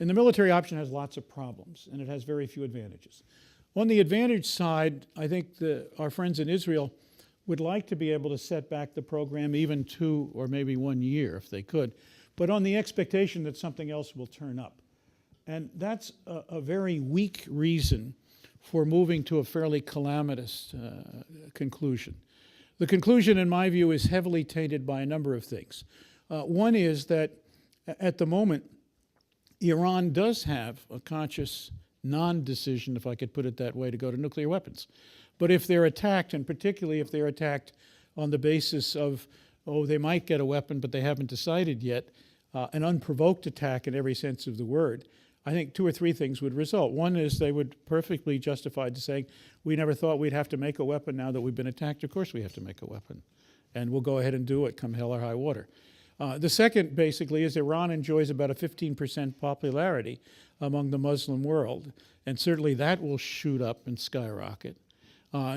And the military option has lots of problems, and it has very few advantages. On the advantage side, I think our friends in Israel would like to be able to set back the program even 2 or maybe 1 year if they could, but on the expectation that something else will turn up. And that's a very weak reason for moving to a fairly calamitous conclusion. The conclusion, in my view, is heavily tainted by a number of things. One is that at the moment, Iran does have a conscious non-decision, if I could put it that way, to go to nuclear weapons. But if they're attacked, and particularly if they're attacked on the basis of, oh, they might get a weapon, but they haven't decided yet, an unprovoked attack in every sense of the word, I think 2 or 3 things would result. One is they would perfectly justify to saying, we never thought we'd have to make a weapon now that we've been attacked. Of course we have to make a weapon. And we'll go ahead and do it come hell or high water. The second, basically, is Iran enjoys about a 15% popularity among the Muslim world. And certainly that will shoot up and skyrocket.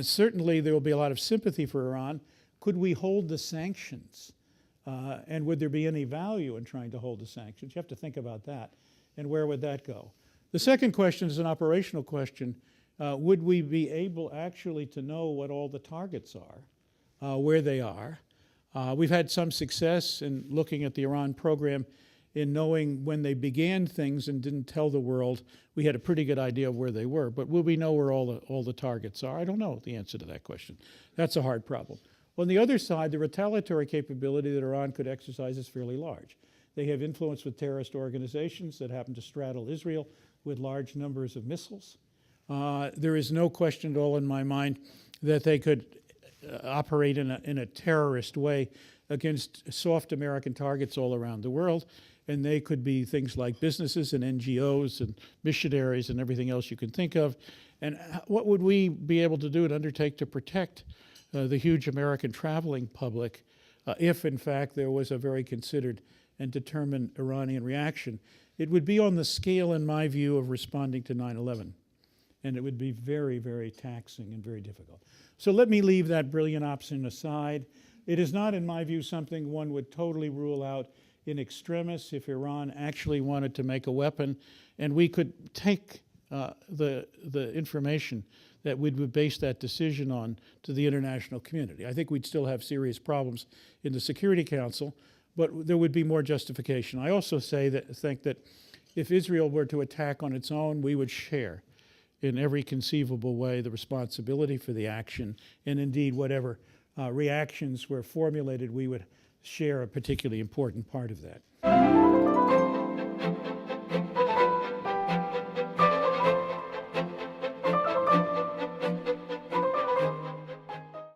Certainly there will be a lot of sympathy for Iran. Could we hold the sanctions? And would there be any value in trying to hold the sanctions? You have to think about that. And where would that go? The second question is an operational question. Would we be able actually to know what all the targets are, where they are? We've had some success in looking at the Iran program in knowing when they began things and didn't tell the world. We had a pretty good idea of where they were, but will we know where all the targets are? I don't know the answer to that question. That's a hard problem. On the other side, the retaliatory capability that Iran could exercise is fairly large. They have influence with terrorist organizations that happen to straddle Israel with large numbers of missiles. There is no question at all in my mind that they could operate in a terrorist way against soft American targets all around the world. And they could be things like businesses and NGOs and missionaries and everything else you can think of. And what would we be able to do and undertake to protect the huge American traveling public if, in fact, there was a very considered and determined Iranian reaction? It would be on the scale, in my view, of responding to 9/11. And it would be very, very taxing and very difficult. So let me leave that brilliant option aside. It is not, in my view, something one would totally rule out in extremis if Iran actually wanted to make a weapon, and we could take the information that we would base that decision on to the international community. I think we'd still have serious problems in the Security Council, but there would be more justification. I also think that if Israel were to attack on its own, we would share in every conceivable way the responsibility for the action, and indeed whatever reactions were formulated, we would share a particularly important part of that.